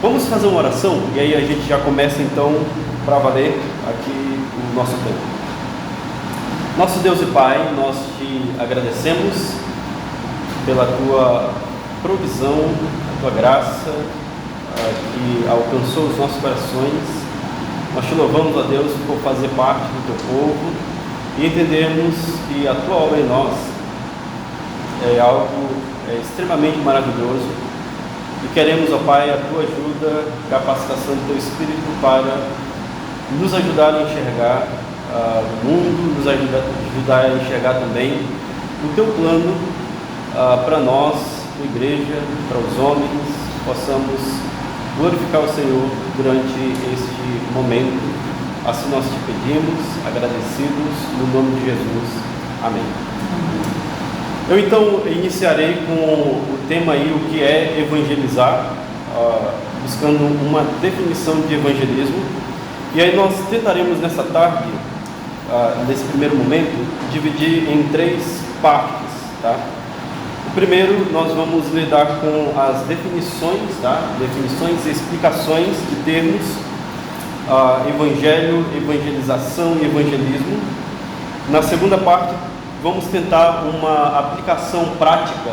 Vamos fazer uma oração e aí a gente já começa então para valer aqui o nosso tempo. Nosso Deus e Pai, nós te agradecemos pela tua provisão, a tua graça que alcançou os nossos corações. Nós te louvamos, ó Deus, por fazer parte do teu povo e entendermos que a tua obra em nós é algo extremamente maravilhoso. E queremos, ó Pai, a tua ajuda, capacitação do teu Espírito para nos ajudar a enxergar o mundo, nos ajudar a enxergar também o teu plano para nós, tua igreja, para os homens, possamos glorificar o Senhor durante este momento. Assim nós te pedimos, agradecidos, no nome de Jesus. Amém. Eu então iniciarei com o tema aí, o que é evangelizar, buscando uma definição de evangelismo. E aí nós tentaremos nessa tarde, nesse primeiro momento, dividir em 3 partes, tá? O primeiro, nós vamos lidar com as definições, tá? Definições e explicações de termos, evangelho, evangelização e evangelismo. Na segunda parte, vamos tentar uma aplicação prática,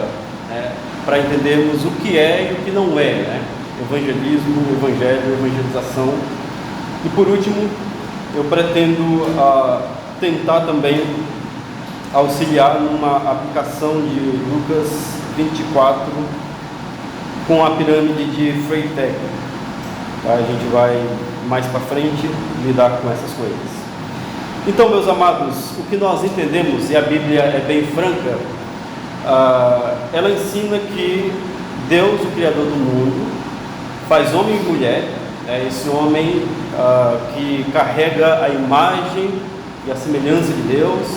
né, para entendermos o que é e o que não é, né? Evangelismo, evangelho, evangelização. E por último, eu pretendo tentar também auxiliar numa aplicação de Lucas 24 com a pirâmide de Freytag. Tá? A gente vai mais para frente lidar com essas coisas. Então, meus amados, o que nós entendemos, e a Bíblia é bem franca, ela ensina que Deus, o Criador do mundo, faz homem e mulher, esse homem que carrega a imagem e a semelhança de Deus,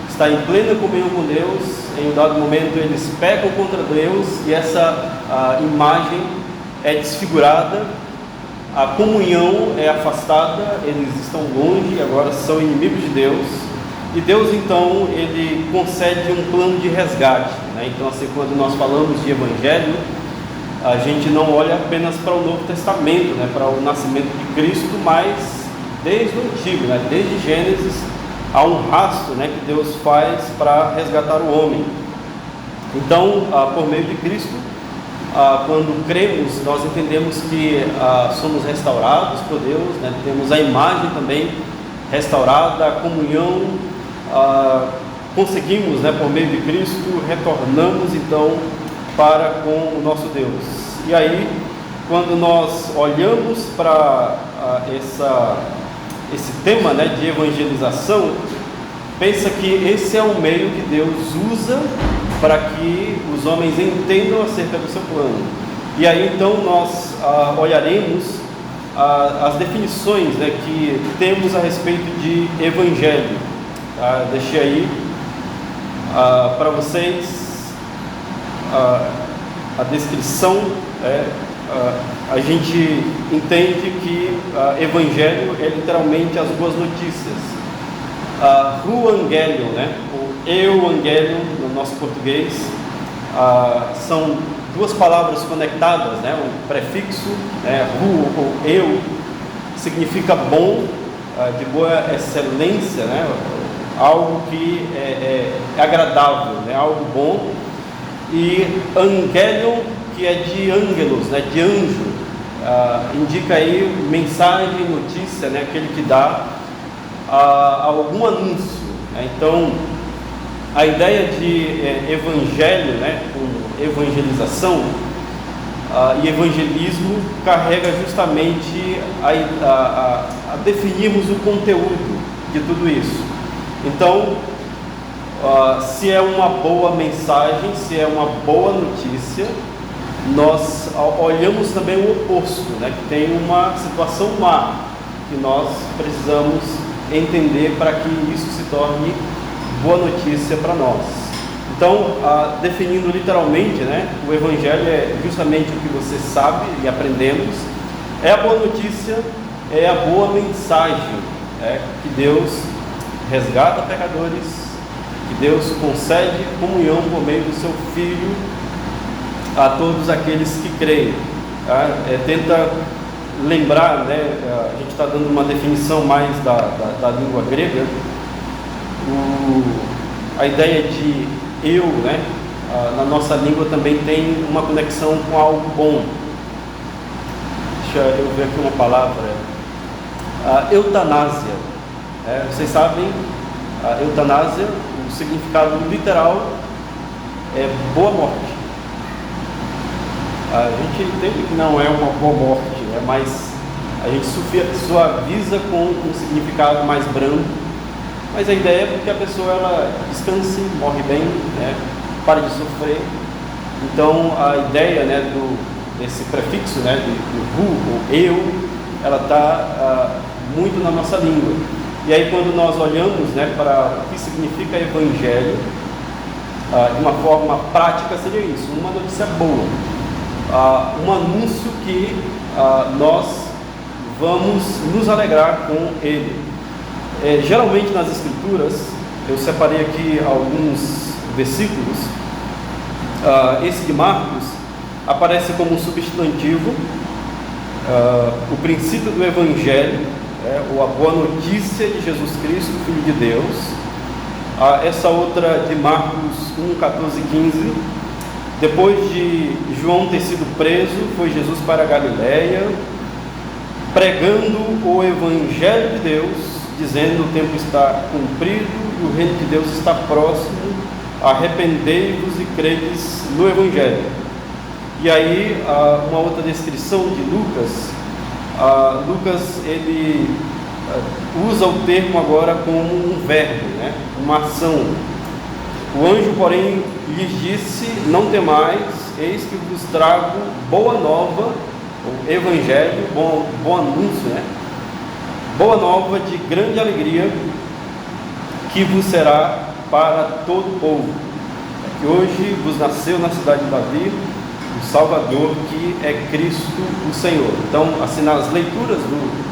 está em plena comunhão com Deus. Em um dado momento eles pecam contra Deus e essa imagem é desfigurada, a comunhão é afastada, eles estão longe, agora são inimigos de Deus. E Deus então, ele concede um plano de resgate, né? Então, assim, quando nós falamos de evangelho, a gente não olha apenas para o Novo Testamento, né, para o nascimento de Cristo, mas desde o Antigo, né, desde Gênesis, há um rastro, né, que Deus faz para resgatar o homem. Então, por meio de Cristo, quando cremos, nós entendemos que somos restaurados por Deus, né, temos a imagem também restaurada, a comunhão, conseguimos, né, por meio de Cristo, retornamos então para com o nosso Deus. E aí, quando nós olhamos para esse tema, né, de evangelização, pensa que esse é o meio que Deus usa para que os homens entendam acerca do seu plano. E aí então nós olharemos as definições, né, que temos a respeito de evangelho. Deixei aí para vocês a descrição. A gente entende que evangelho é literalmente as boas notícias. Ruangelion, né, ou Euangelion no nosso português, são 2 palavras conectadas, né, o prefixo, ru ou eu, significa bom, de boa excelência, né, algo que é agradável, né, algo bom. E angelion, que é de ângelos, né, de anjo, indica aí mensagem, notícia, né, aquele que dá algum anúncio, né? Então, a ideia de evangelho, né, com evangelização e evangelismo, carrega justamente a definirmos o conteúdo de tudo isso. Então, se é uma boa mensagem, se é uma boa notícia, nós olhamos também o oposto, né, que tem uma situação má, que nós precisamos entender para que isso se torne boa notícia para nós. Então, definindo literalmente, né, o evangelho é justamente o que você sabe e aprendemos, é a boa notícia, é a boa mensagem, que Deus resgata pecadores, que Deus concede comunhão por meio do seu Filho a todos aqueles que creem. tá? Tenta lembrar, né? A gente está dando uma definição mais da língua grega. A ideia de eu, né? Na nossa língua também tem uma conexão com algo bom. Deixa eu ver aqui uma palavra. Eutanásia. Vocês sabem, a eutanásia, o significado literal é boa morte. A gente entende que não é uma boa morte, mas a gente suaviza com um significado mais brando. Mas a ideia é que a pessoa ela descanse, morre bem, né? Para de sofrer. Então a ideia, né, desse prefixo, né, do ou eu, ela está muito na nossa língua. E aí quando nós olhamos, né, para o que significa evangelho, de uma forma prática seria isso, uma notícia boa, um anúncio que nós vamos nos alegrar com ele. Geralmente nas escrituras, eu separei aqui alguns versículos. Esse de Marcos aparece como um substantivo, o princípio do evangelho, ou a boa notícia de Jesus Cristo, Filho de Deus. Essa outra de Marcos 1, 14 e 15, depois de João ter sido preso, foi Jesus para a Galileia, pregando o evangelho de Deus, dizendo: o tempo está cumprido e o reino de Deus está próximo, arrependei-vos e credes no evangelho. E aí uma outra descrição de Lucas. Lucas ele usa o termo agora como um verbo, né? Uma ação. O anjo, porém, lhes disse: não temais, eis que vos trago boa nova, o evangelho, bom anúncio, né? Boa nova de grande alegria, que vos será para todo o povo. Que hoje vos nasceu na cidade de Davi o Salvador, que é Cristo o Senhor. Então, assim, nas leituras do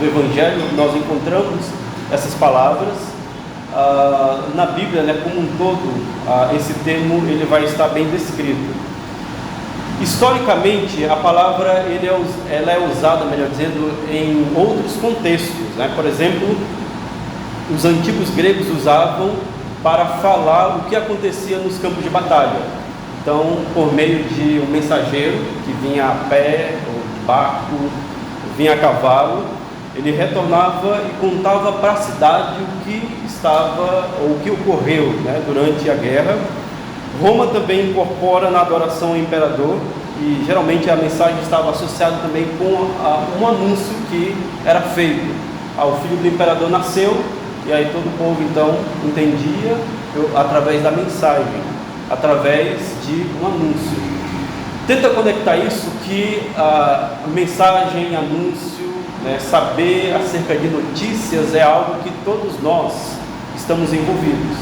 Evangelho, nós encontramos essas palavras. Na Bíblia, né, como um todo, esse termo ele vai estar bem descrito. Historicamente, a palavra ela é usada, melhor dizendo, em outros contextos, né? Por exemplo, os antigos gregos usavam para falar o que acontecia nos campos de batalha. Então, por meio de um mensageiro que vinha a pé, ou de barco, vinha a cavalo, ele retornava e contava para a cidade o que estava, ou o que ocorreu, né, durante a guerra. Roma também incorpora na adoração ao imperador, e geralmente a mensagem estava associada também com um anúncio que era feito. O filho do imperador nasceu, e aí todo o povo então entendia através da mensagem, através de um anúncio. Tenta conectar isso que a mensagem, anúncio, né, saber acerca de notícias é algo que todos nós estamos envolvidos.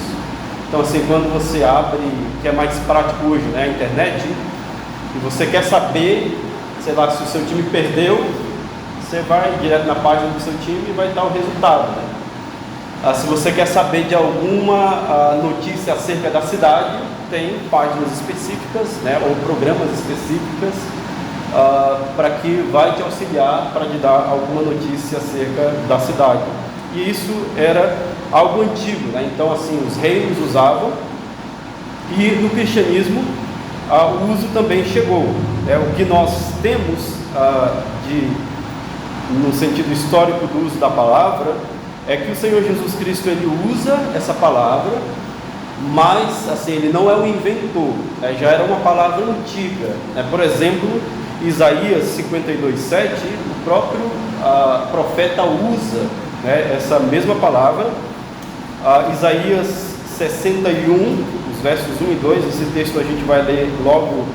Então, assim, quando você abre, que é mais prático hoje, né, a internet, e você quer saber, sei lá, se o seu time perdeu, você vai direto na página do seu time e vai estar o resultado, né? Se você quer saber de alguma notícia acerca da cidade, tem páginas específicas, né, ou programas específicas para que vai te auxiliar para te dar alguma notícia acerca da cidade. E isso era algo antigo, né? Então, assim, os reinos usavam, e no cristianismo o uso também chegou. O que nós temos no sentido histórico do uso da palavra é que o Senhor Jesus Cristo ele usa essa palavra, mas assim, ele não é o inventor, né? Já era uma palavra antiga, né? Por exemplo, Isaías 52:7, o próprio profeta usa, né, essa mesma palavra. Isaías 61, os versos 1 e 2, esse texto a gente vai ler logo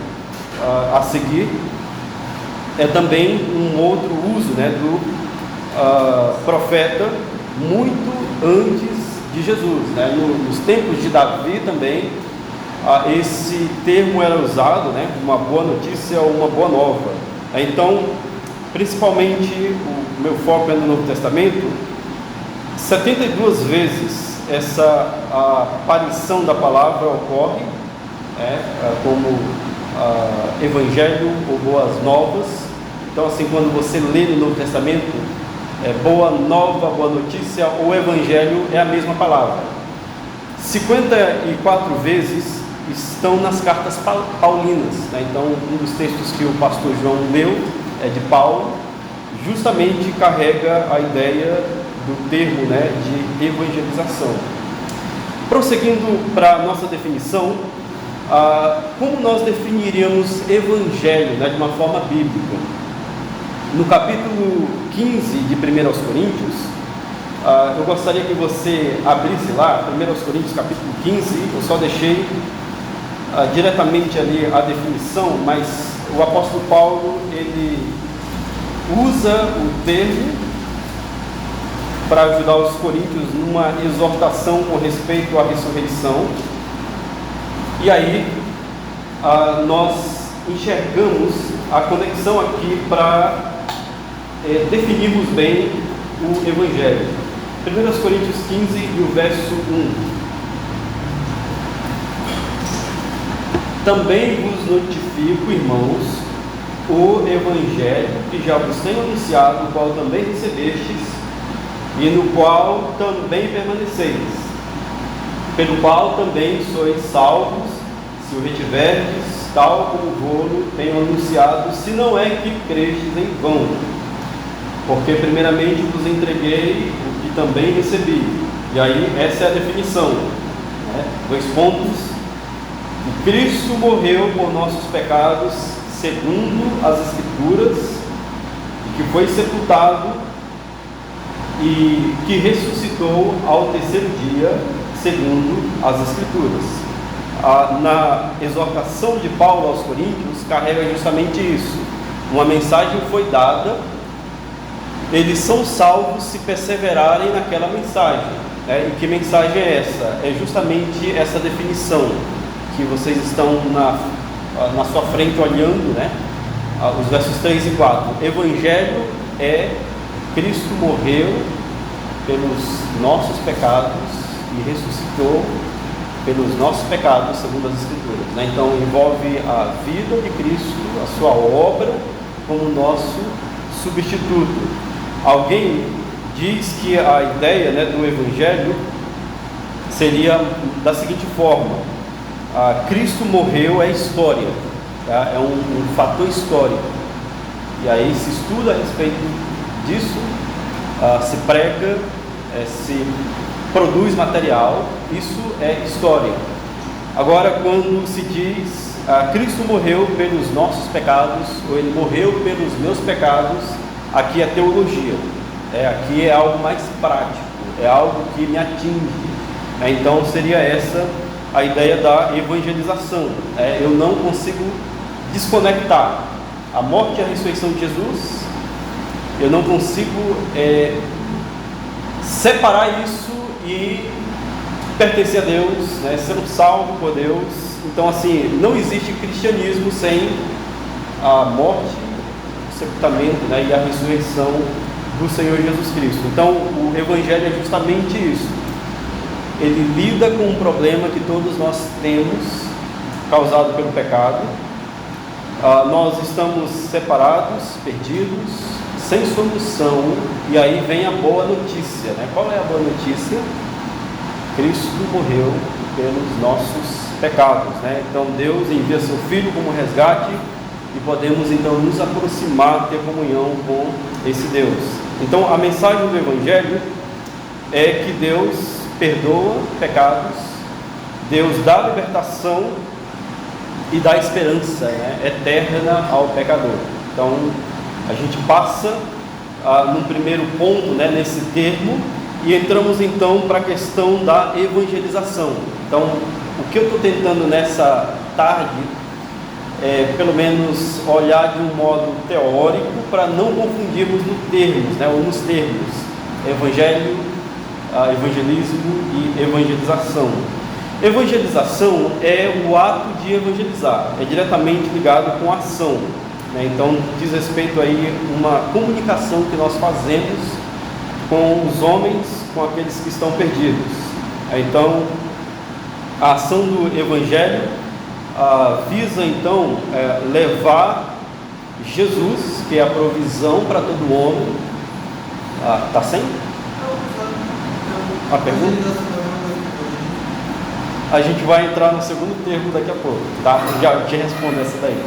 a seguir. É também um outro uso, né, do profeta muito antes de Jesus, né? Nos tempos de Davi também esse termo era usado, né, uma boa notícia ou uma boa nova. Então, principalmente o meu foco é no Novo Testamento. 72 vezes essa aparição da palavra ocorre, como Evangelho ou Boas Novas. Então, assim, quando você lê no Novo Testamento, Boa Nova, Boa Notícia ou Evangelho é a mesma palavra. 54 vezes estão nas cartas paulinas, né? Então, um dos textos que o pastor João leu é de Paulo, justamente carrega a ideia do termo, né, de evangelização. Prosseguindo para a nossa definição, como nós definiríamos evangelho, né, de uma forma bíblica? No capítulo 15 de 1 aos Coríntios, eu gostaria que você abrisse lá, 1 aos Coríntios capítulo 15, eu só deixei diretamente ali a definição, mas o apóstolo Paulo, ele usa o termo para ajudar os coríntios numa exortação com respeito à ressurreição. E aí nós enxergamos a conexão aqui para definirmos bem o Evangelho. 1 Coríntios 15 e o verso 1. Também vos notifico, irmãos, o Evangelho que já vos tenho anunciado, o qual também recebestes, e no qual também permaneceis, pelo qual também sois salvos, se o retiverdes, tal como vou-lo tenho anunciado, se não é que crestes em vão. Porque primeiramente vos entreguei o que também recebi. E aí essa é a definição, né? 2 pontos. O Cristo morreu por nossos pecados, segundo as Escrituras, e que foi sepultado e que ressuscitou ao terceiro dia, segundo as Escrituras. Na exortação de Paulo aos Coríntios, carrega justamente isso. Uma mensagem foi dada, eles são salvos se perseverarem naquela mensagem, né? E que mensagem é essa? É justamente essa definição que vocês estão na sua frente olhando, né? Os versos 3 e 4. Evangelho é Cristo morreu pelos nossos pecados e ressuscitou pelos nossos pecados, segundo as Escrituras, né? Então envolve a vida de Cristo, a sua obra como nosso substituto. Alguém diz que a ideia, né, do Evangelho seria da seguinte forma: Cristo morreu é história, tá? É um fator histórico, e aí se estuda a respeito disso, se prega, se produz material, isso é história. Agora, quando se diz Cristo morreu pelos nossos pecados, ou Ele morreu pelos meus pecados, aqui é teologia, aqui é algo mais prático, é algo que me atinge, então seria essa a ideia da evangelização. Eu não consigo desconectar a morte e a ressurreição de Jesus, eu não consigo separar isso e pertencer a Deus, né, ser um salvo por Deus. Então, assim, não existe cristianismo sem a morte, o sepultamento, né, e a ressurreição do Senhor Jesus Cristo. Então, o Evangelho é justamente isso. Ele lida com um problema que todos nós temos, causado pelo pecado. Nós estamos separados, perdidos, sem solução, e aí vem a boa notícia, né? Qual é a boa notícia? Cristo morreu pelos nossos pecados, né? Então Deus envia seu Filho como resgate, e podemos então nos aproximar, ter comunhão com esse Deus. Então a mensagem do Evangelho é que Deus perdoa pecados, Deus dá libertação e dá esperança, né, eterna ao pecador. Então a gente passa num primeiro ponto, né, nesse termo, e entramos então para a questão da evangelização. Então o que eu estou tentando nessa tarde é pelo menos olhar de um modo teórico, para não confundirmos nos termos evangelho, evangelismo e evangelização. Evangelização é o ato de evangelizar, é diretamente ligado com a ação, né? Então diz respeito aí uma comunicação que nós fazemos com os homens, com aqueles que estão perdidos. Então a ação do evangelho visa então levar Jesus, que é a provisão para todo homem. Tá sem? A pergunta? A gente vai entrar no segundo termo daqui a pouco, tá? Já respondo essa daí.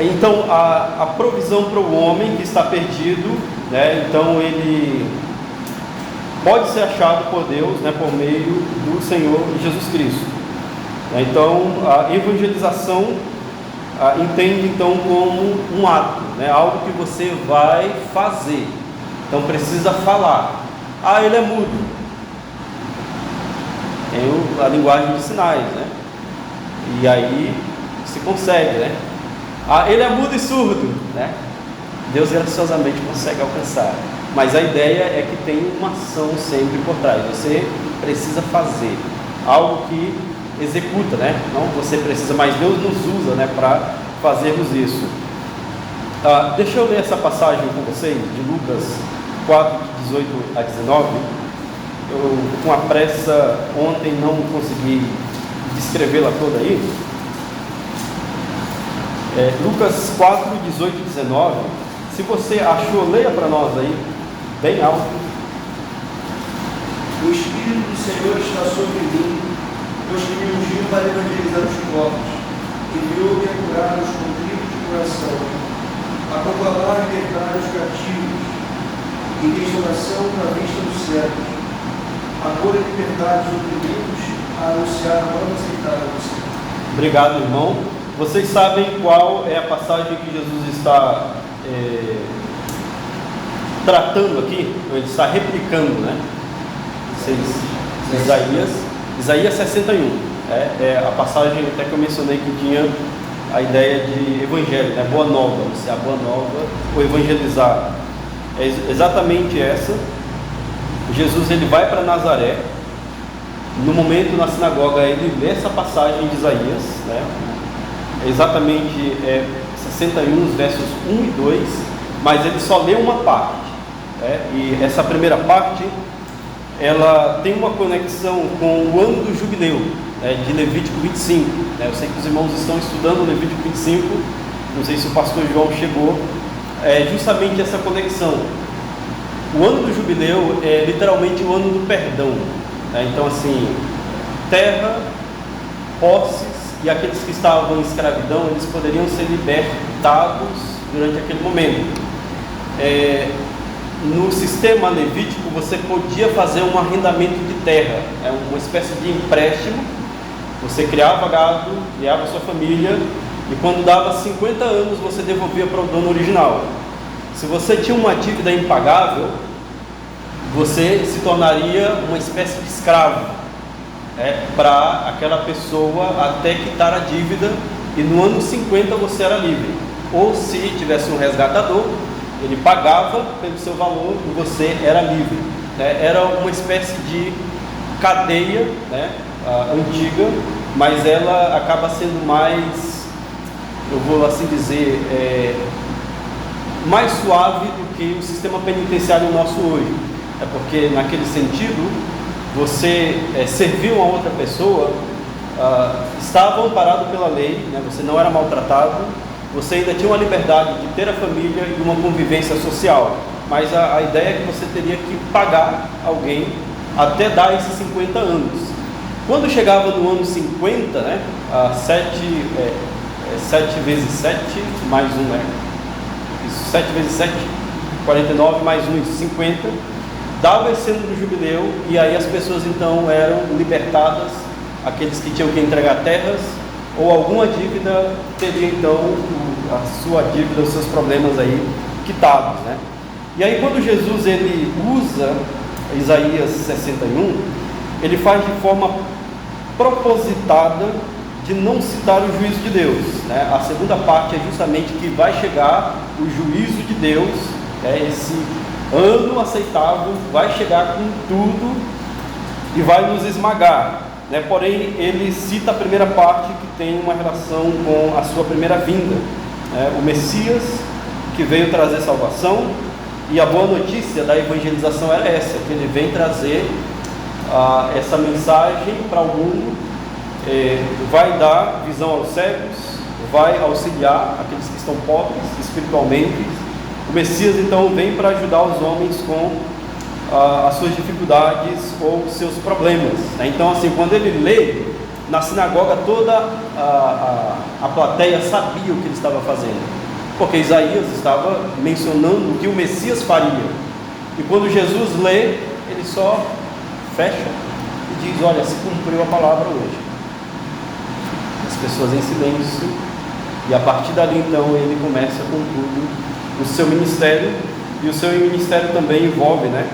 Então, a provisão para o homem que está perdido, né? Então ele pode ser achado por Deus, né? Por meio do Senhor Jesus Cristo. Então, a evangelização entende então como um ato, né? Algo que você vai fazer. Então precisa falar. Ele é mudo. Tem a linguagem de sinais, né? E aí se consegue, né? Ele é mudo e surdo, né? Deus graciosamente consegue alcançar. Mas a ideia é que tem uma ação sempre por trás. Você precisa fazer algo que executa, né? Não você precisa, mas Deus nos usa, né, para fazermos isso. Deixa eu ler essa passagem com vocês, de Lucas 4, 18 a 19. Eu, com a pressa, ontem não consegui descrevê-la toda aí. Lucas 4, 18 e 19. Se você achou, leia para nós aí, bem alto. O Espírito do Senhor está sobre mim, pois que me ungiu para evangelizar os povos, enviou-me a curar os contritos de coração, a proclamar a liberdade aos cativos, e restauração na vista dos cegos, a pôr a liberdade aos oprimidos, a anunciar a nova aceitável do Senhor. Obrigado, irmão. Vocês sabem qual é a passagem que Jesus está tratando aqui? Ele está replicando, né? Isaías 61. É a passagem até que eu mencionei que tinha a ideia de evangelho, né? Boa nova, a boa nova, ou evangelizar. É exatamente essa. Jesus ele vai para Nazaré. No momento na sinagoga ele lê essa passagem de Isaías, né? Exatamente 61, versos 1 e 2, mas ele só lê uma parte, e essa primeira parte ela tem uma conexão com o ano do jubileu, de Levítico 25. Eu sei que os irmãos estão estudando Levítico 25, não sei se o pastor João chegou, justamente essa conexão. O ano do jubileu é literalmente o ano do perdão, então assim, terra, posses, e aqueles que estavam em escravidão, eles poderiam ser libertados durante aquele momento. No sistema levítico, você podia fazer um arrendamento de terra, uma espécie de empréstimo. Você criava gado, criava sua família, e quando dava 50 anos, você devolvia para o dono original. Se você tinha uma dívida impagável, você se tornaria uma espécie de escravo, para aquela pessoa até quitar a dívida, e no ano 50 você era livre. Ou se tivesse um resgatador, ele pagava pelo seu valor e você era livre. Era uma espécie de cadeia, antiga, mas ela acaba sendo mais, eu vou assim dizer, mais suave do que o sistema penitenciário nosso hoje. Porque naquele sentido você serviu a outra pessoa, estava amparado pela lei, você não era maltratado, você ainda tinha uma liberdade de ter a família e uma convivência social, mas a ideia é que você teria que pagar alguém até dar esses 50 anos. Quando chegava no ano 50, 7 vezes 7 mais 1, isso, 7 vezes 7, 49 mais 1, 50, dava esse ano do jubileu, e aí as pessoas então eram libertadas. Aqueles que tinham que entregar terras ou alguma dívida teriam então a sua dívida, os seus problemas aí quitados, E aí quando Jesus ele usa Isaías 61, ele faz de forma propositada de não citar o juízo de Deus, A segunda parte é justamente que vai chegar o juízo de Deus, esse ano aceitável vai chegar com tudo e vai nos esmagar, Porém ele cita a primeira parte, que tem uma relação com a sua primeira vinda, o Messias que veio trazer salvação. E a boa notícia da evangelização era essa, que ele vem trazer essa mensagem para o mundo, vai dar visão aos cegos, vai auxiliar aqueles que estão pobres espiritualmente. O Messias então vem para ajudar os homens com as suas dificuldades ou seus problemas, né? Então assim, quando ele lê na sinagoga, toda a plateia sabia o que ele estava fazendo, porque Isaías estava mencionando o que o Messias faria. E quando Jesus lê, ele só fecha e diz: olha, se cumpriu a palavra hoje. As pessoas em silêncio, e a partir dali então ele começa com tudo o seu ministério. E o seu ministério também envolve, né,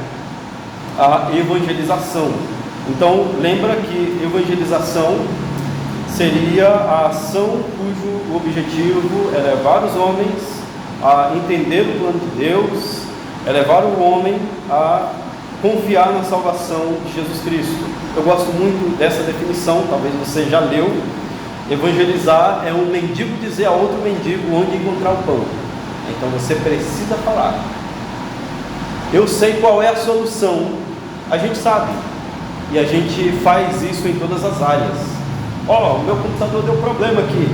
a evangelização. Então lembra que evangelização seria a ação cujo objetivo é levar os homens a entender o plano de Deus, é levar o homem a confiar na salvação de Jesus Cristo. Eu gosto muito dessa definição, talvez você já leu. Evangelizar é um mendigo dizer a outro mendigo onde encontrar o pão. Então você precisa falar. Eu sei qual é a solução, a gente sabe, e a gente faz isso em todas as áreas. O meu computador deu problema aqui,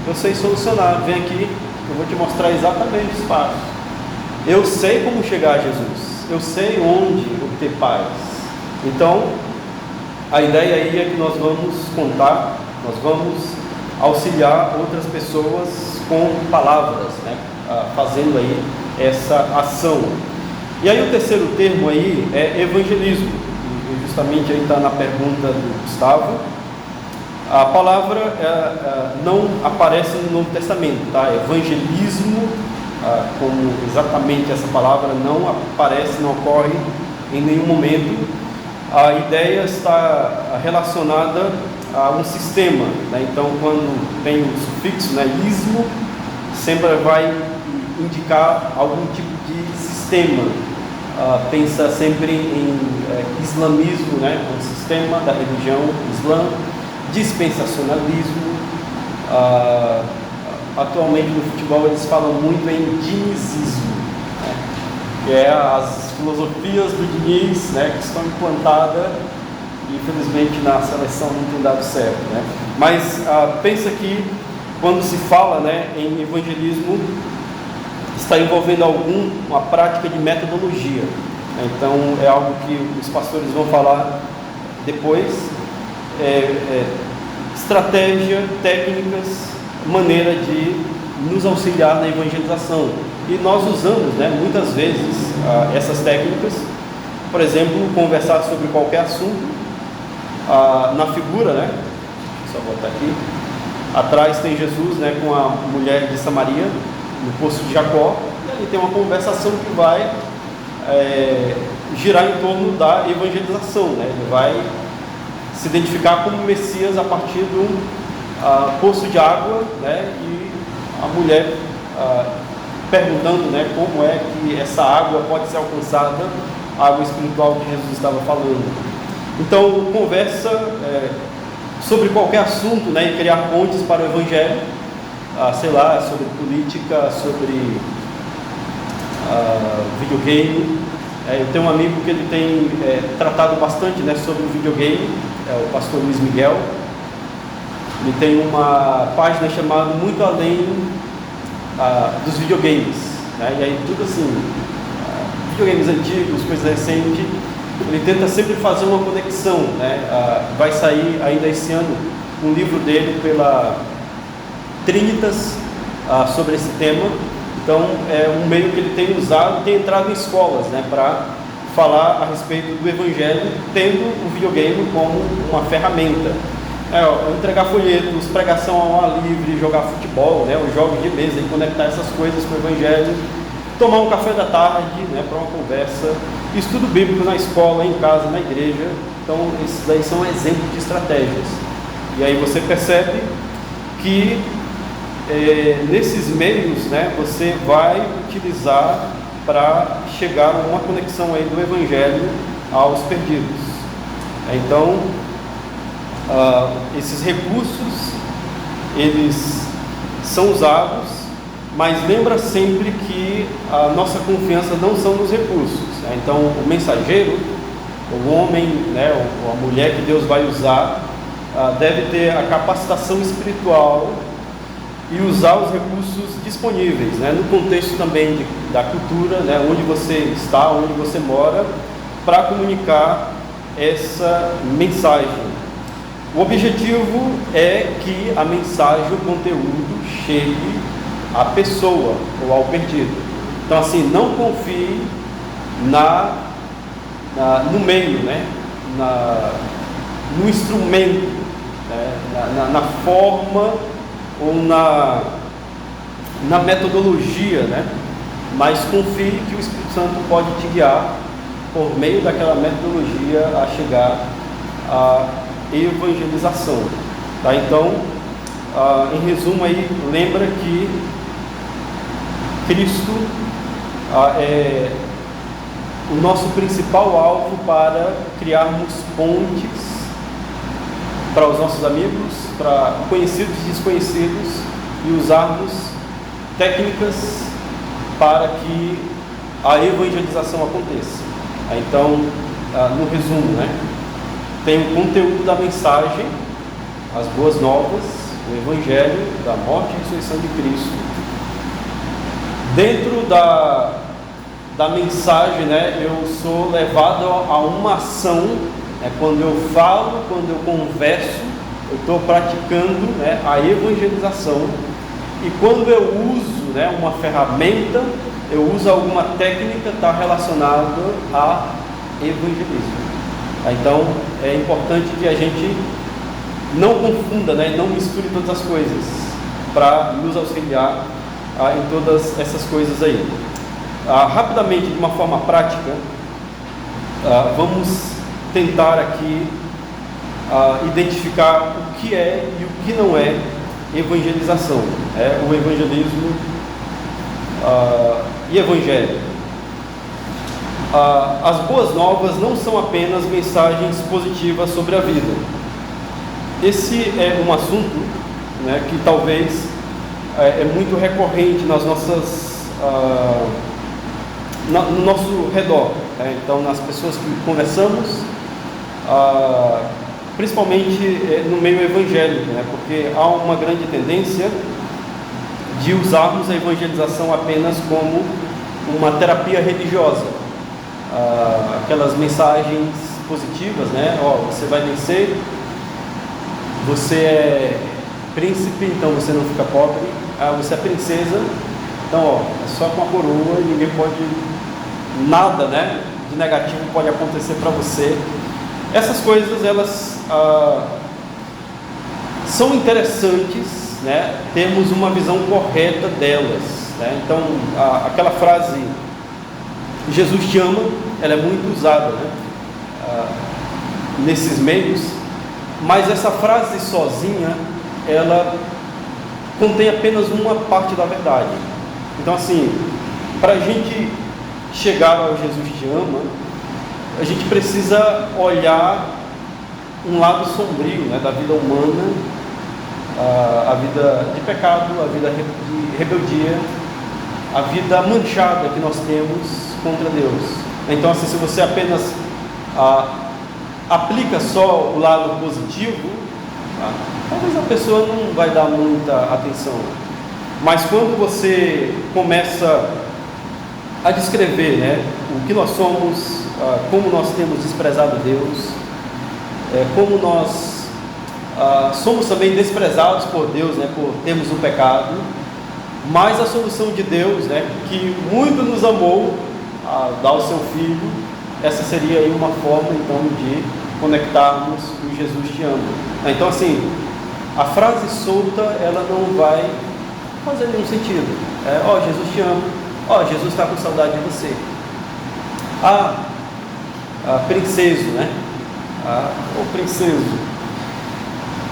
eu sei solucionar, vem aqui, eu vou te mostrar exatamente os passos. Eu sei como chegar a Jesus, eu sei onde obter paz. Então, a ideia aí é que nós vamos contar, nós vamos auxiliar outras pessoas com palavras, né? Fazendo aí essa ação. E aí o terceiro termo aí é evangelismo, e justamente aí está na pergunta do Gustavo. A palavra não aparece no Novo Testamento, tá? Evangelismo, como exatamente essa palavra, não aparece, não ocorre em nenhum momento. A ideia está relacionada a um sistema, né? Então quando tem o sufixo, né, ismo, sempre vai indicar algum tipo de sistema. Pensa sempre em islamismo, né, o sistema da religião islã, dispensacionalismo. Atualmente no futebol eles falam muito em dinizismo, né, que é as filosofias do Diniz, né, que estão implantadas, e infelizmente na seleção não tem dado certo, né? Mas pensa que quando se fala, né, em evangelismo, está envolvendo uma prática de metodologia. Então é algo que os pastores vão falar depois. Estratégia, técnicas, maneira de nos auxiliar na evangelização. E nós usamos, né, muitas vezes essas técnicas. Por exemplo, conversar sobre qualquer assunto. Na figura, né, deixa eu só botar aqui, atrás tem Jesus, né, com a mulher de Samaria no poço de Jacó, e ali tem uma conversação que vai girar em torno da evangelização, né? Ele vai se identificar como Messias a partir do poço de água, né? E a mulher perguntando, né, como é que essa água pode ser alcançada, a água espiritual que Jesus estava falando. Então conversa sobre qualquer assunto, né, e criar pontes para o evangelho. Sei lá, sobre política, sobre videogame. Eu tenho um amigo que ele tem tratado bastante, né, sobre o videogame, o pastor Luiz Miguel. Ele tem uma página chamada Muito Além dos Videogames, né, e aí tudo assim, videogames antigos, coisas recentes. Ele tenta sempre fazer uma conexão, né? Vai sair ainda esse ano um livro dele pela Trinitas sobre esse tema. Então é um meio que ele tem usado, tem entrado em escolas, né, para falar a respeito do evangelho, tendo o videogame como uma ferramenta. Entregar folhetos, pregação ao ar livre, jogar futebol, né, os jogos de mesa, e conectar essas coisas com o evangelho, tomar um café da tarde, né, para uma conversa, estudo bíblico na escola, em casa, na igreja. Então esses daí são exemplos de estratégias. E aí você percebe que nesses meios, né, você vai utilizar para chegar a uma conexão aí do evangelho aos perdidos. Então esses recursos eles são usados, mas lembra sempre que a nossa confiança não são nos recursos, né? Então o mensageiro, o homem, né, ou a mulher que Deus vai usar, deve ter a capacitação espiritual e usar os recursos disponíveis, né, no contexto também da cultura, né, onde você está, onde você mora, para comunicar essa mensagem. O objetivo é que a mensagem, o conteúdo, chegue à pessoa ou ao perdido. Então, assim, não confie no meio, né, no instrumento, né, na forma ou na metodologia, né, mas confie que o Espírito Santo pode te guiar por meio daquela metodologia a chegar à evangelização. Tá? Então, em resumo aí, lembra que Cristo é o nosso principal alvo para criarmos pontes para os nossos amigos, para conhecidos e desconhecidos, e usarmos técnicas para que a evangelização aconteça. Então, no resumo, né, tem o conteúdo da mensagem, as boas novas, o Evangelho da morte e ressurreição de Cristo. Dentro da mensagem, né, eu sou levado a uma ação, né, quando eu falo, quando eu converso, eu estou praticando, né, a evangelização. E quando eu uso, né, uma ferramenta, eu uso alguma técnica, está relacionada a evangelismo. Então, é importante que a gente não confunda, né, não misture todas as coisas, para nos auxiliar em todas essas coisas aí. Rapidamente, de uma forma prática, vamos tentar aqui identificar o que é e o que não é evangelização, o evangelismo e evangelho. As boas novas não são apenas mensagens positivas sobre a vida. Esse é um assunto, né, que talvez é muito recorrente nas nossas no nosso redor, né? Então, nas pessoas que conversamos, principalmente no meio evangélico, né? Porque há uma grande tendência de usarmos a evangelização apenas como uma terapia religiosa, aquelas mensagens positivas, né? Você vai vencer, você é príncipe, então você não fica pobre, você é princesa, então é só com a coroa e ninguém pode, nada, né, de negativo pode acontecer para você. Essas coisas, elas são interessantes, né, termos uma visão correta delas, né? Então, aquela frase, Jesus te ama, ela é muito usada, né, nesses meios, mas essa frase sozinha, ela contém apenas uma parte da verdade. Então, assim, para a gente chegar ao Jesus te ama, a gente precisa olhar um lado sombrio, né, da vida humana, a vida de pecado, a vida de rebeldia, a vida manchada que nós temos contra Deus. Então, assim, se você apenas aplica só o lado positivo, talvez a pessoa não vai dar muita atenção. Mas quando você começa a descrever, né, o que nós somos, como nós temos desprezado Deus, como nós somos também desprezados por Deus, né, por termos o pecado, mas a solução de Deus, né, que muito nos amou, a dar o seu Filho, essa seria aí uma forma, então, de conectarmos o Jesus te ama. Então, assim, a frase solta, ela não vai fazer nenhum sentido. Jesus te ama, Jesus está com saudade de você. Princeso, né? Princeso.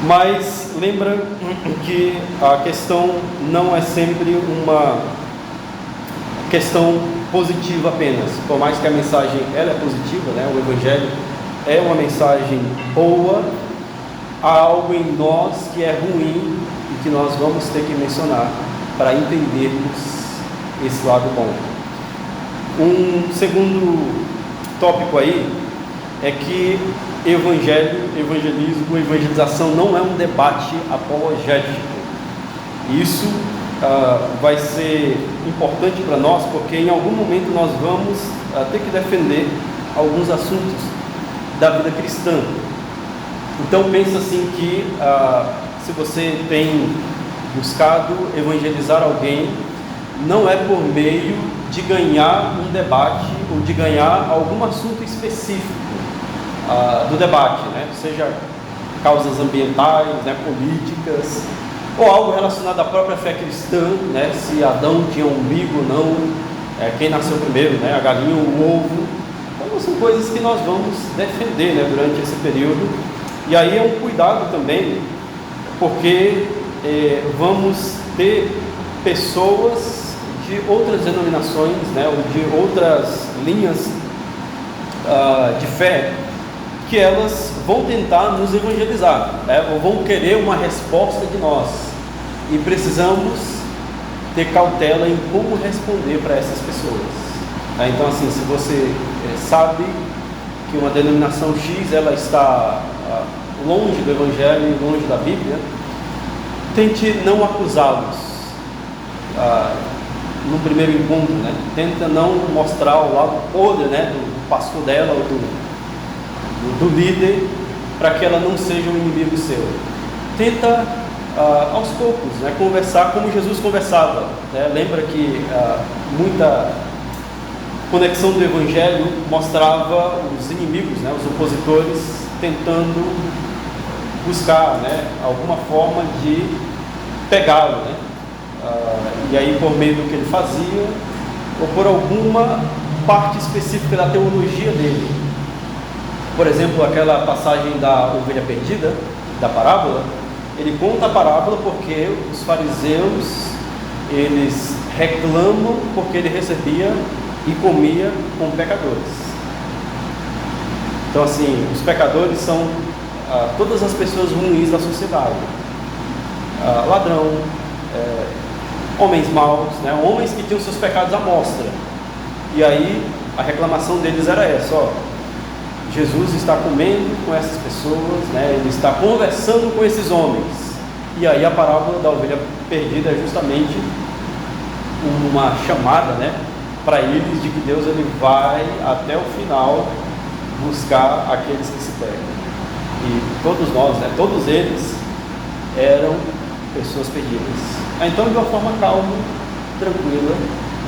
Mas lembra que a questão não é sempre uma questão positiva apenas. Por mais que a mensagem ela é positiva, né? O Evangelho é uma mensagem boa, há algo em nós que é ruim e que nós vamos ter que mencionar para entendermos esse lado bom. Um segundo tópico aí é que evangelismo, evangelização não é um debate apologético. Isso vai ser importante para nós, porque em algum momento nós vamos ter que defender alguns assuntos da vida cristã. Então pensa assim que se você tem buscado evangelizar alguém, não é por meio de ganhar um debate ou de ganhar algum assunto específico do debate, né? Seja causas ambientais, né, políticas, ou algo relacionado à própria fé cristã, né? Se Adão tinha um umbigo ou não, quem nasceu primeiro, né? A galinha ou o ovo. Então são coisas que nós vamos defender, né, durante esse período. E aí é um cuidado também, porque vamos ter pessoas de outras denominações, né, ou de outras linhas de fé, que elas vão tentar nos evangelizar, né, ou vão querer uma resposta de nós, e precisamos ter cautela em como responder para essas pessoas. Então assim, se você sabe que uma denominação X ela está longe do Evangelho e longe da Bíblia, tente não acusá-los no primeiro encontro, né? Tenta não mostrar o lado podre, né, do pastor dela ou do líder, para que ela não seja um inimigo seu. Tenta aos poucos, né, conversar como Jesus conversava, né? Lembra que muita conexão do Evangelho mostrava os inimigos, né, os opositores, tentando buscar, né, alguma forma de pegá-lo, né? E aí por meio do que ele fazia, ou por alguma parte específica da teologia dele. Por exemplo, aquela passagem da ovelha perdida, da parábola, ele conta a parábola porque os fariseus, eles reclamam porque ele recebia e comia com pecadores. Então assim, os pecadores são todas as pessoas ruins da sociedade, ladrão, homens maus, né? Homens que tinham seus pecados à mostra. E aí a reclamação deles era essa: Jesus está comendo com essas pessoas, né? Ele está conversando com esses homens. E aí a parábola da ovelha perdida é justamente uma chamada, né, para eles de que Deus ele vai até o final buscar aqueles que se perdem. E todos nós, né, todos eles eram pessoas perdidas. Então, de uma forma calma, tranquila,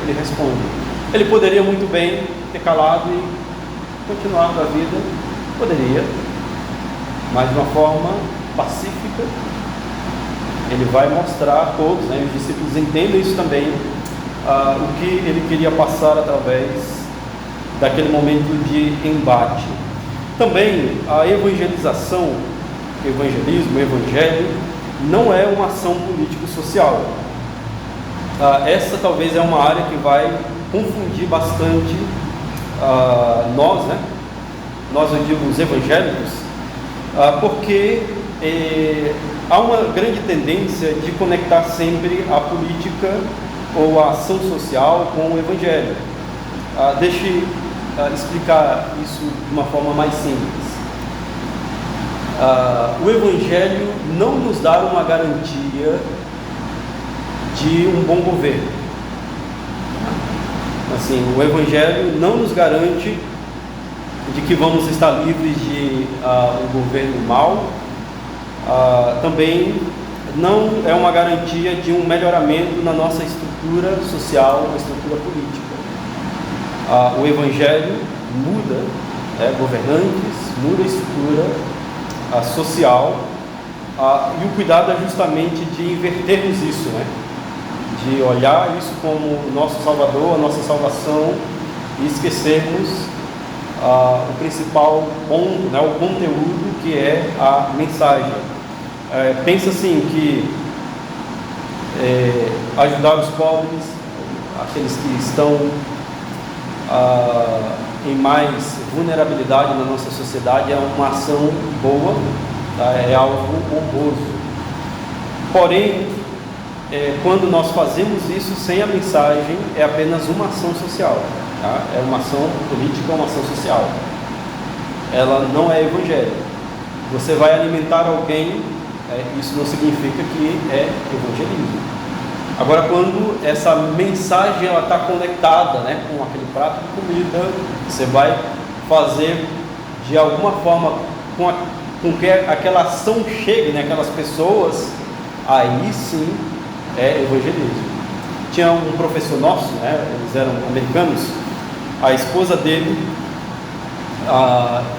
ele responde. Ele poderia muito bem ter calado e continuado a vida, poderia, mas de uma forma pacífica. Ele vai mostrar a todos, né, os discípulos entendem isso também, o que ele queria passar através daquele momento de embate. Também a evangelização, evangelismo, evangelho, não é uma ação político-social. Essa talvez é uma área que vai confundir bastante nós, né? Nós, eu digo, os evangélicos, porque há uma grande tendência de conectar sempre a política ou a ação social com o evangelho. Deixe explicar isso de uma forma mais simples. O evangelho não nos dá uma garantia de um bom governo. Assim, o evangelho não nos garante de que vamos estar livres de um governo mau. Também não é uma garantia de um melhoramento na nossa estrutura social, na estrutura política. O evangelho muda governantes, muda a estrutura social, e o cuidado é justamente de invertermos isso, né? De olhar isso como o nosso Salvador, a nossa salvação, e esquecermos o principal ponto, né? O conteúdo, que é a mensagem. Pensa assim que ajudar os pobres, aqueles que estão em mais vulnerabilidade na nossa sociedade, é uma ação boa, tá? É algo honroso. Porém, quando nós fazemos isso sem a mensagem, é apenas uma ação social, tá? É uma ação política, uma ação social. ela não é evangelho. Você vai alimentar alguém, isso não significa que é evangelismo. Agora, quando essa mensagem está conectada, né, com aquele prato de comida, você vai fazer de alguma forma com que aquela ação chegue, né, aquelas pessoas, aí sim é evangelismo. Tinha um professor nosso, né, eles eram americanos, a esposa dele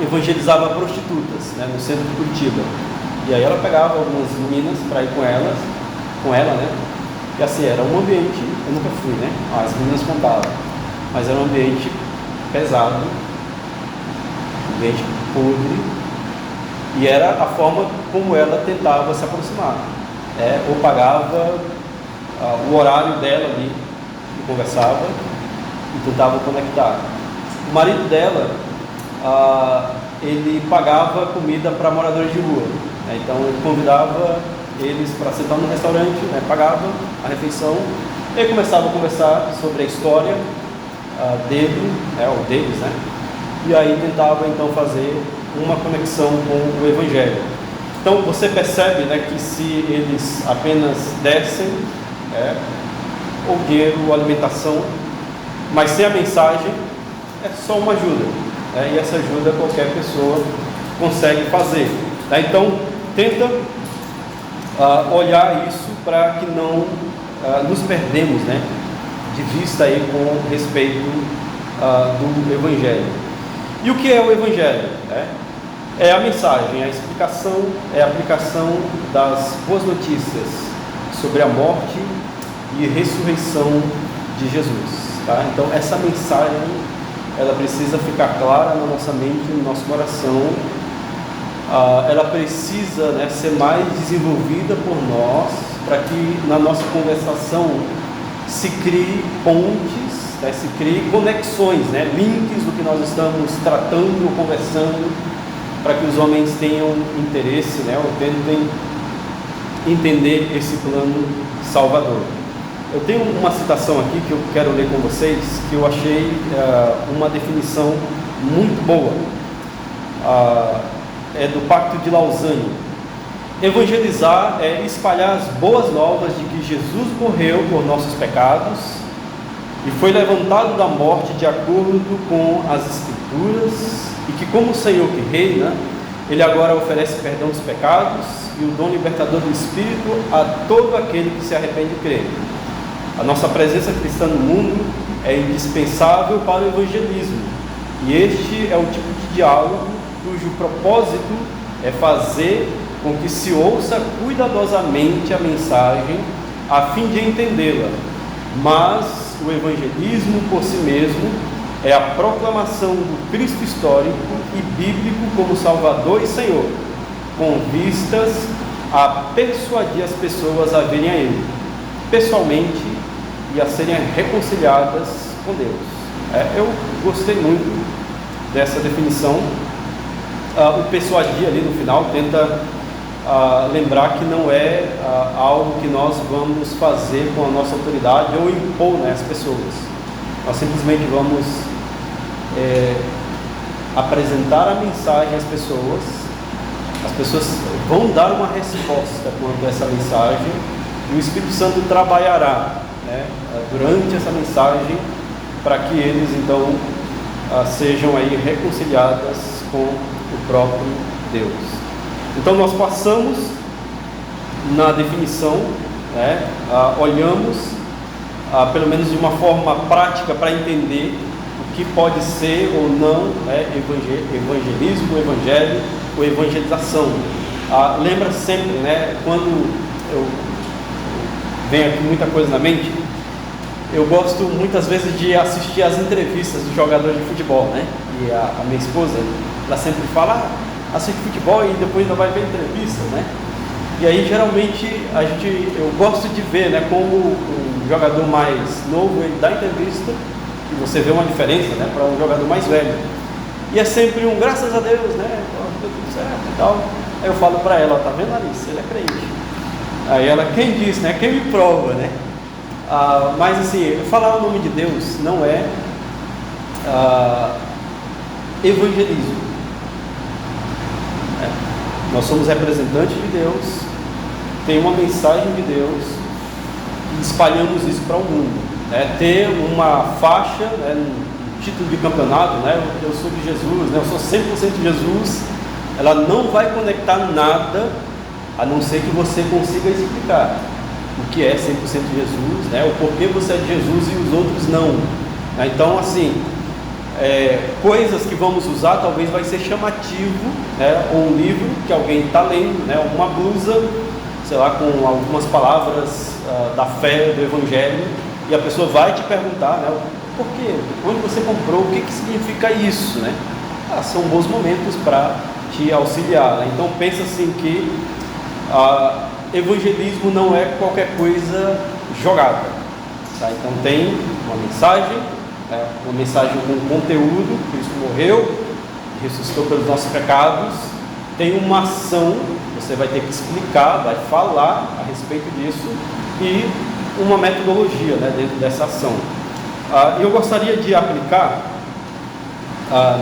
evangelizava prostitutas, né, no centro de Curitiba. E aí ela pegava algumas meninas para ir com ela, né? E assim, era um ambiente, eu nunca fui, né? As meninas contavam, mas era um ambiente pesado, um ambiente podre, e era a forma como ela tentava se aproximar, ou pagava o horário dela ali, e conversava, e tentava conectar. O marido dela, ele pagava comida para moradores de rua, né? Então ele convidava eles para sentar no restaurante, né? Pagava a refeição e começava a conversar sobre a história dele, ou deles, né? E aí tentava então fazer uma conexão com o Evangelho. Então você percebe, né, que se eles apenas dessem ou dinheiro ou alimentação, mas sem a mensagem, é só uma ajuda, né? E essa ajuda qualquer pessoa consegue fazer, tá? Então tenta olhar isso para que não nos perdemos, né, de vista aí com respeito do Evangelho. E o que é o Evangelho? É a mensagem, a explicação, é a aplicação das boas notícias sobre a morte e ressurreição de Jesus, tá? Então essa mensagem, ela precisa ficar clara na nossa mente, no nosso coração. Ela precisa, né, ser mais desenvolvida por nós, para que na nossa conversação se crie pontes, né, se crie conexões, né, links do que nós estamos tratando ou conversando, para que os homens tenham interesse, né, ou tentem entender esse plano salvador. Eu tenho uma citação aqui que eu quero ler com vocês, que eu achei uma definição muito boa. É do Pacto de Lausanne. Evangelizar é espalhar as boas novas de que Jesus morreu por nossos pecados e foi levantado da morte de acordo com as Escrituras, e que, como o Senhor que reina, Ele agora oferece perdão dos pecados e o dom libertador do Espírito a todo aquele que se arrepende e crê. A nossa presença cristã no mundo é indispensável para o evangelismo, e este é o tipo de diálogo cujo propósito é fazer com que se ouça cuidadosamente a mensagem a fim de entendê-la. Mas o evangelismo por si mesmo é a proclamação do Cristo histórico e bíblico como Salvador e Senhor, com vistas a persuadir as pessoas a virem a Ele pessoalmente e a serem reconciliadas com Deus. Eu gostei muito dessa definição. O persuadir ali no final tenta lembrar que não é algo que nós vamos fazer com a nossa autoridade ou impor, né, às pessoas. Nós simplesmente vamos apresentar a mensagem às pessoas. As pessoas vão dar uma resposta quanto a essa mensagem, e o Espírito Santo trabalhará, né, durante essa mensagem, para que eles então sejam aí reconciliadas com o próprio Deus. Então nós passamos na definição, né, olhamos pelo menos de uma forma prática para entender o que pode ser ou não evangelismo, evangelho ou evangelização. Lembra sempre, né, quando vem aqui muita coisa na mente, eu gosto muitas vezes de assistir as entrevistas dos jogadores de futebol, né? E a minha esposa, ela sempre fala, assiste futebol e depois ainda vai ver entrevistas, né? E aí geralmente eu gosto de ver, né, como um jogador mais novo, ele dá entrevista e você vê uma diferença, né, para um jogador mais velho. E é sempre um graças a Deus, né? Deu tudo certo e tal. Aí eu falo para ela, tá vendo, Alice? Ele é crente. Aí ela, quem diz, né? Quem me prova, né? Mas assim, falar o nome de Deus não é evangelismo. Nós somos representantes de Deus, tem uma mensagem de Deus e espalhamos isso para o mundo. Ter uma faixa, um título de campeonato, eu sou de Jesus, eu sou 100% de Jesus, ela não vai conectar nada, a não ser que você consiga explicar o que é 100% de Jesus, o porquê você é de Jesus e os outros não. Então, assim, coisas que vamos usar talvez vai ser chamativo, ou um livro que alguém está lendo, uma blusa, sei lá, com algumas palavras da fé, do Evangelho, e a pessoa vai te perguntar, por quê? Onde você comprou? O que significa isso? São bons momentos para te auxiliar. Então pensa assim que evangelismo não é qualquer coisa jogada. Então tem uma mensagem com conteúdo. Cristo morreu, ressuscitou pelos nossos pecados. Tem uma ação, você vai ter que explicar, vai falar a respeito disso, e uma metodologia dentro dessa ação. Eu gostaria de aplicar,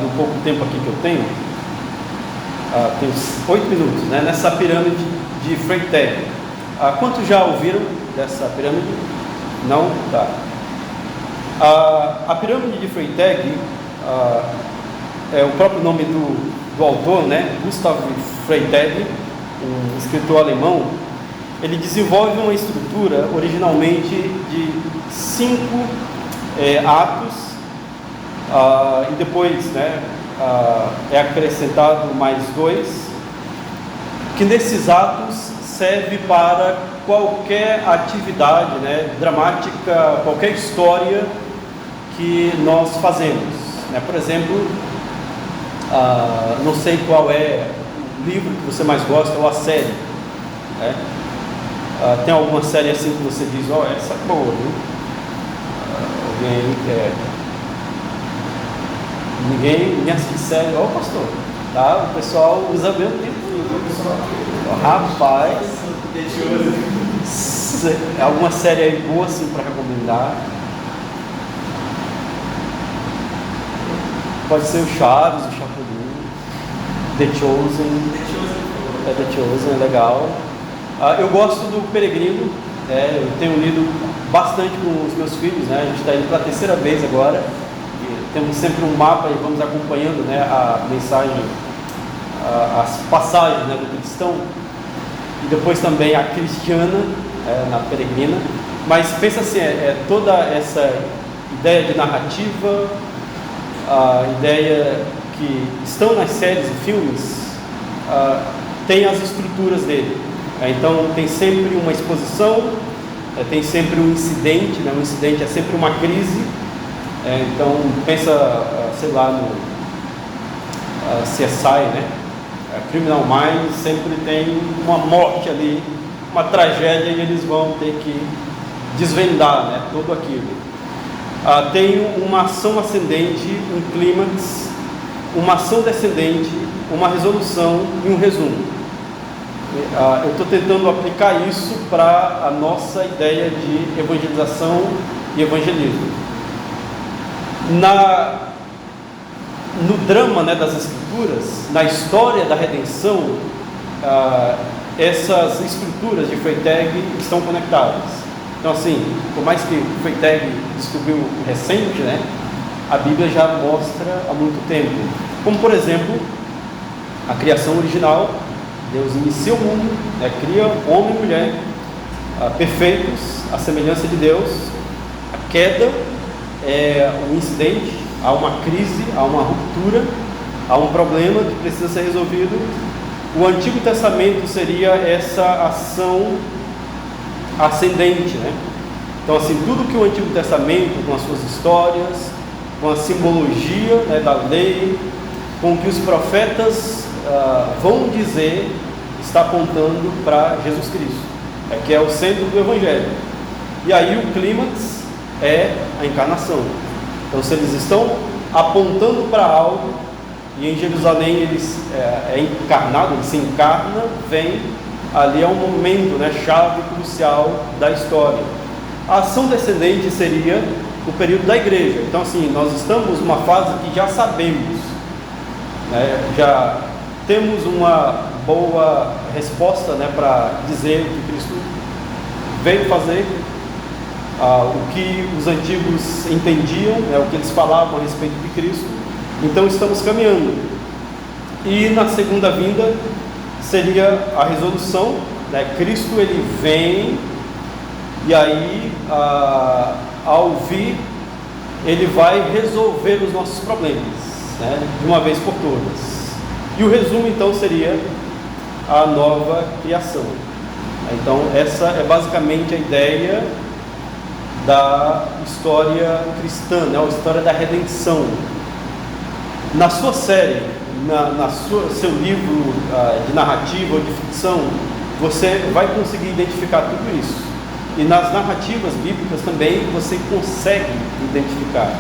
no pouco tempo aqui que eu tenho, uns 8 minutos, nessa pirâmide de Freytag. Quantos já ouviram dessa pirâmide? Não? Tá. A pirâmide de Freytag, é o próprio nome do autor, Gustav Freytag, um escritor alemão. Ele desenvolve uma estrutura originalmente de 5 atos, e depois é acrescentado mais 2, que nesses atos serve para qualquer atividade dramática, qualquer história que nós fazemos. Por exemplo, não sei qual é o livro que você mais gosta ou a série. Tem alguma série assim que você diz, essa é boa, viu? Alguém quer? Ninguém assiste série, pastor, tá? O pessoal usa bem o tempo. Rapaz, alguma série aí boa assim para recomendar? Pode ser o Chaves, o Chapolin, The Chosen. The Chosen é legal. Eu gosto do Peregrino, eu tenho lido bastante com os meus filhos, a gente está indo para a 3ª vez agora, e temos sempre um mapa e vamos acompanhando a mensagem, as passagens do cristão, e depois também a cristiana na Peregrina. Mas pensa assim, toda essa ideia de narrativa, a ideia que estão nas séries e filmes, tem as estruturas dele. Então tem sempre uma exposição, tem sempre um incidente, um incidente é sempre uma crise. Então pensa, sei lá, no CSI, Criminal Minds, sempre tem uma morte ali, uma tragédia, e eles vão ter que desvendar tudo aquilo. Tem uma ação ascendente, um clímax, uma ação descendente, uma resolução e um resumo. Eu estou tentando aplicar isso para a nossa ideia de evangelização e evangelismo. No drama das Escrituras, na história da redenção, essas estruturas de Freytag estão conectadas. Então, assim, por mais que Freytag descobriu recente, a Bíblia já mostra há muito tempo. Como, por exemplo, a criação original. Deus inicia o mundo, cria homem e mulher perfeitos, à semelhança de Deus. A queda é um incidente, há uma crise, há uma ruptura, há um problema que precisa ser resolvido. O Antigo Testamento seria essa ação ascendente, Então, assim, tudo que o Antigo Testamento, com as suas histórias, com a simbologia da lei, com o que os profetas vão dizer, está apontando para Jesus Cristo, que é o centro do Evangelho. E aí o clímax é a encarnação. Então, se eles estão apontando para algo, e em Jerusalém eles é encarnado, ele se encarna, vem ali, é um momento chave crucial da história. A ação descendente seria o período da igreja. Então, assim, nós estamos numa fase que já sabemos, já temos uma boa resposta, né, para dizer o que Cristo veio fazer, o que os antigos entendiam, né, o que eles falavam a respeito de Cristo. Então estamos caminhando. E na segunda vinda seria a resolução, né? Cristo ele vem e aí ao vir ele vai resolver os nossos problemas, né, de uma vez por todas. E o resumo então seria a nova criação. Então essa é basicamente a ideia da história cristã, né, a história da redenção. Na sua série, seu livro de narrativa ou de ficção, você vai conseguir identificar tudo isso. E nas narrativas bíblicas também você consegue identificar.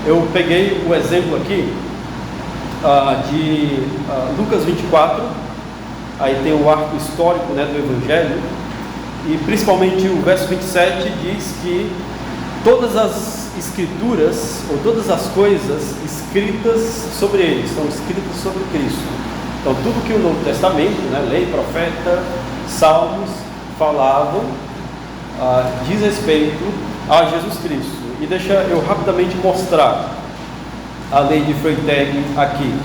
Eu peguei o exemplo aqui de Lucas 24, aí tem o arco histórico, né, do Evangelho, e principalmente o verso 27 diz que todas as escrituras, ou todas as coisas escritas sobre ele, estão escritas sobre Cristo. Então tudo que o Novo Testamento, né, lei, profeta, salmos, falavam, diz respeito a Jesus Cristo. E deixa eu rapidamente mostrar a lei de Freytag aqui.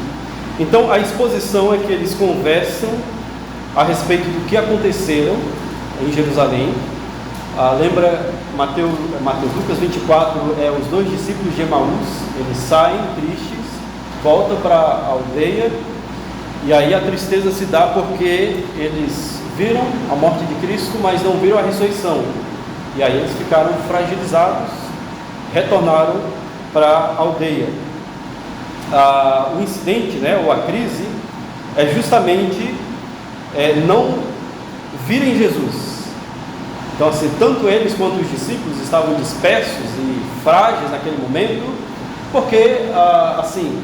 Então a exposição é que eles conversam a respeito do que aconteceram em Jerusalém. Lembra Lucas 24, os 2 discípulos de Emaús, eles saem tristes, voltam para a aldeia, e aí a tristeza se dá porque eles viram a morte de Cristo, mas não viram a ressurreição, e aí eles ficaram fragilizados, retornaram para a aldeia. O incidente, né, ou a crise, é justamente não virem Jesus. Então assim, tanto eles quanto os discípulos estavam dispersos e frágeis naquele momento, porque assim,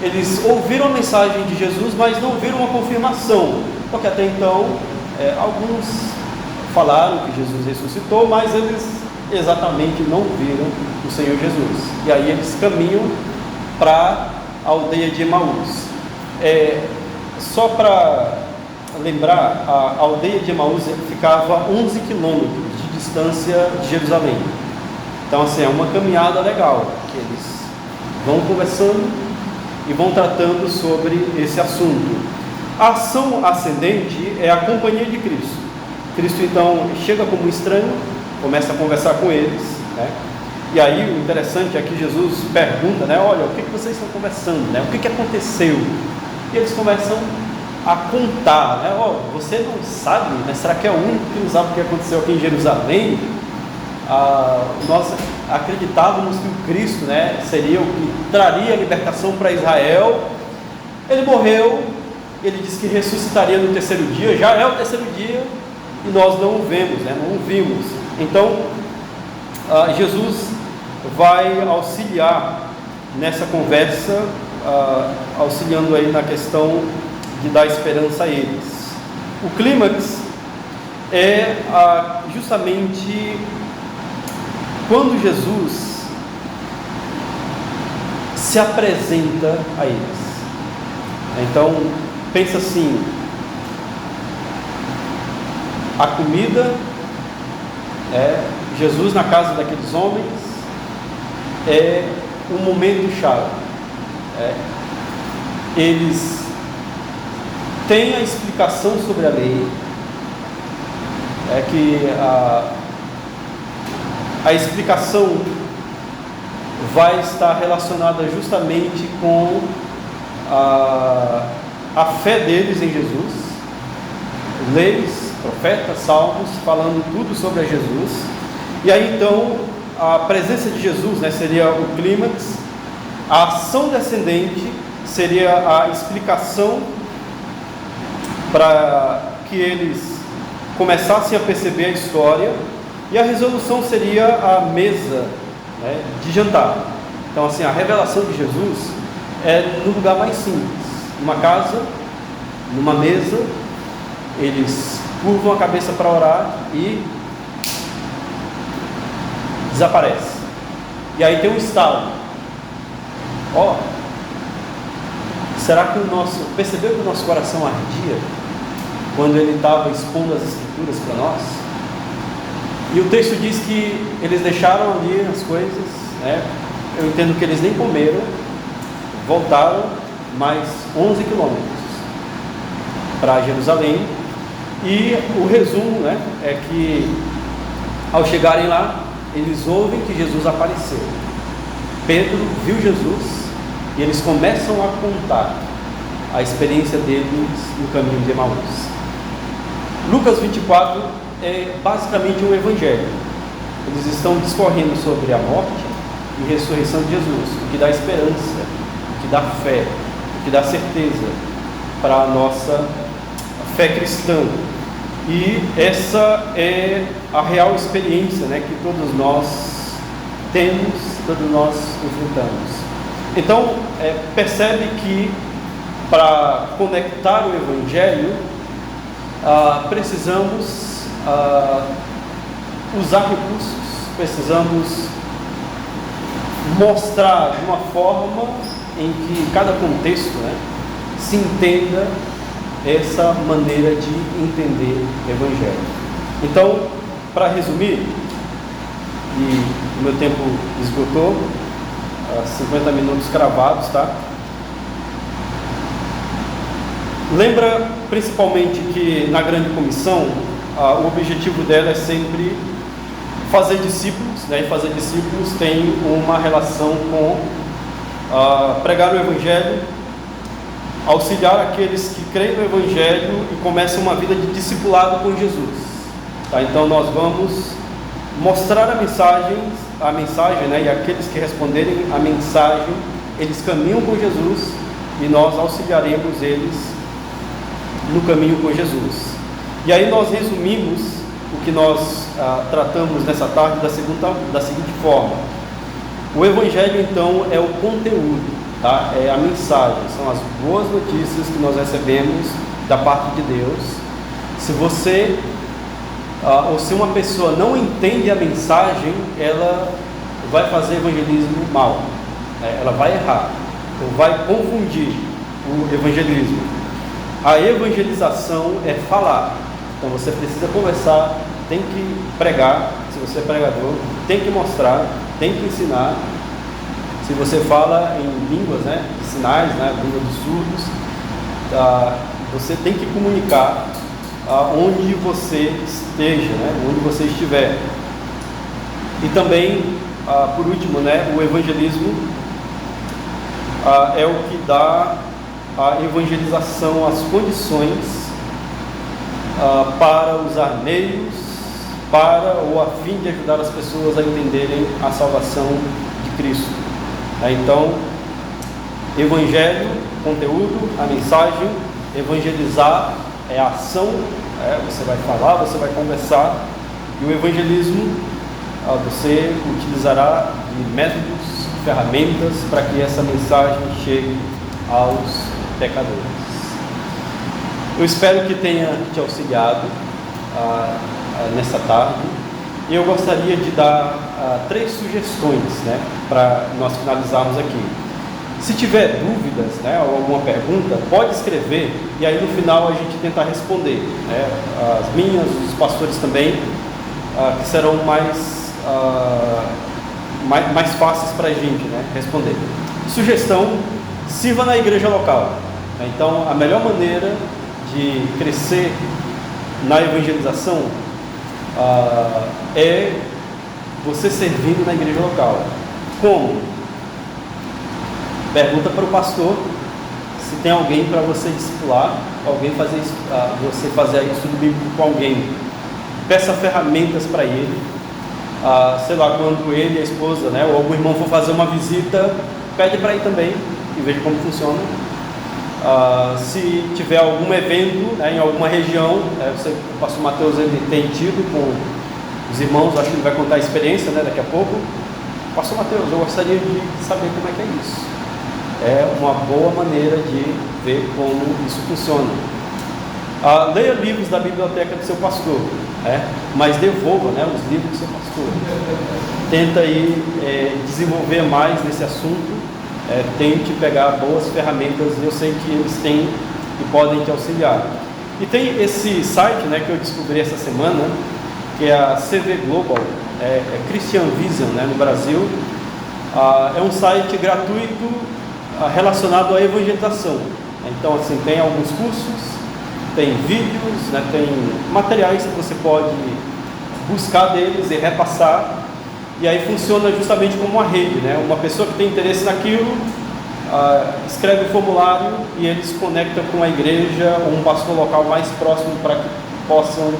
eles ouviram a mensagem de Jesus, mas não viram uma confirmação, porque até então alguns falaram que Jesus ressuscitou, mas eles exatamente não viram o Senhor Jesus. E aí eles caminham para a aldeia de Emaús. Só para lembrar, a aldeia de Emaús ficava a 11 quilômetros de distância de Jerusalém. Então assim, é uma caminhada legal, que eles vão conversando e vão tratando sobre esse assunto. A ação ascendente é a companhia de Cristo. Cristo então chega como estranho, começa a conversar com eles, né? E aí o interessante é que Jesus pergunta, né, olha, o que vocês estão conversando, né? O que aconteceu? E eles começam a contar, né? Você não sabe, né? Será que é o único que não sabe o que aconteceu aqui em Jerusalém? Nós acreditávamos que o Cristo, né, seria o que traria a libertação para Israel. Ele morreu, ele disse que ressuscitaria no terceiro dia, já é o terceiro dia, e nós não o vemos, né? Não o vimos. Então Jesus vai auxiliar nessa conversa, auxiliando aí na questão de dar esperança a eles. O clímax é justamente quando Jesus se apresenta a eles. Então pensa assim, a comida, Jesus na casa daqueles homens, é um momento chave. Eles têm a explicação sobre a lei, que a explicação vai estar relacionada justamente com a fé deles em Jesus, leis, profetas, salmos, falando tudo sobre Jesus. E aí então a presença de Jesus, né, seria o clímax. A ação descendente seria a explicação para que eles começassem a perceber a história, e a resolução seria a mesa, né, de jantar. Então assim, a revelação de Jesus é no lugar mais simples, numa casa, numa mesa, eles curvam a cabeça para orar e desaparece. E aí tem um estalo. Será que percebeu que o nosso coração ardia quando ele estava expondo as Escrituras para nós? E o texto diz que eles deixaram ali as coisas, né? Eu entendo que eles nem comeram, voltaram mais 11 quilômetros para Jerusalém, e o resumo, né, é que ao chegarem lá, eles ouvem que Jesus apareceu. Pedro viu Jesus e eles começam a contar a experiência deles no caminho de Emaús. Lucas 24 é basicamente um evangelho. Eles estão discorrendo sobre a morte e ressurreição de Jesus, o que dá esperança, o que dá fé, o que dá certeza para a nossa fé cristã. E essa é a real experiência, né, que todos nós temos, todos nós enfrentamos. Então, percebe que para conectar o Evangelho, precisamos usar recursos, precisamos mostrar de uma forma em que cada contexto, né, se entenda essa maneira de entender o Evangelho. Então, para resumir, e o meu tempo esgotou, 50 minutos cravados, tá? Lembra principalmente que na grande comissão, o objetivo dela é sempre fazer discípulos, né? E fazer discípulos tem uma relação com pregar o Evangelho, auxiliar aqueles que creem no Evangelho e começam uma vida de discipulado com Jesus. Tá? Então nós vamos mostrar a mensagem, né? E aqueles que responderem a mensagem, eles caminham com Jesus e nós auxiliaremos eles no caminho com Jesus. E aí nós resumimos o que nós tratamos nessa tarde da seguinte forma: o Evangelho então é o conteúdo, tá? É a mensagem, são as boas notícias que nós recebemos da parte de Deus. Se você ou se uma pessoa não entende a mensagem, ela vai fazer evangelismo mal, né? Ela vai errar, ou vai confundir o evangelismo. A evangelização é falar, então você precisa conversar, tem que pregar, se você é pregador, tem que mostrar, tem que ensinar. Se você fala em línguas, né, de sinais, né, língua dos surdos, você tem que comunicar onde você esteja, né, onde você estiver. E também, por último, né, o evangelismo é o que dá a evangelização, as condições para usar meios para ou a fim de ajudar as pessoas a entenderem a salvação de Cristo. Então, evangelho, conteúdo, a mensagem. Evangelizar é a ação, você vai falar, você vai conversar. E o evangelismo, você utilizará de métodos, ferramentas para que essa mensagem chegue aos pecadores. Eu espero que tenha te auxiliado nessa tarde. E eu gostaria de dar 3 sugestões, né, para nós finalizarmos aqui. Se tiver dúvidas, né, ou alguma pergunta, pode escrever e aí no final a gente tentar responder, né, as minhas, os pastores também, que serão mais fáceis para a gente, né, responder. Sugestão: sirva na igreja local. Então, a melhor maneira de crescer na evangelização é você servindo na igreja local. Como? Pergunta para o pastor se tem alguém para você discipular, alguém fazer você fazer estudo bíblico com alguém. Peça ferramentas para ele. Sei lá, quando ele e a esposa, né, ou algum irmão for fazer uma visita, pede para ir também e veja como funciona. Se tiver algum evento, né, em alguma região, o pastor Mateus ele tem tido com os irmãos, acho que ele vai contar a experiência, né, daqui a pouco. Pastor Mateus, eu gostaria de saber como é que é isso. É uma boa maneira de ver como isso funciona. Leia livros da biblioteca do seu pastor, mas devolva, né, os livros do seu pastor. Tenta aí desenvolver mais nesse assunto tente pegar boas ferramentas, eu sei que eles têm e podem te auxiliar. E tem esse site, né, que eu descobri essa semana, que é a CV Global, Christian Vision, né, no Brasil. É um site gratuito relacionado à evangelização. Então, assim, tem alguns cursos, tem vídeos, né, tem materiais que você pode buscar deles e repassar. E aí funciona justamente como uma rede, né? Uma pessoa que tem interesse naquilo, escreve o formulário e eles conectam com a igreja ou um pastor local mais próximo para que possam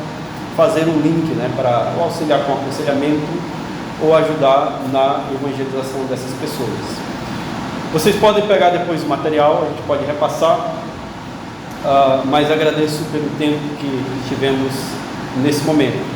fazer um link, né? Para auxiliar com aconselhamento ou ajudar na evangelização dessas pessoas. Vocês podem pegar depois o material, a gente pode repassar, mas agradeço pelo tempo que tivemos nesse momento.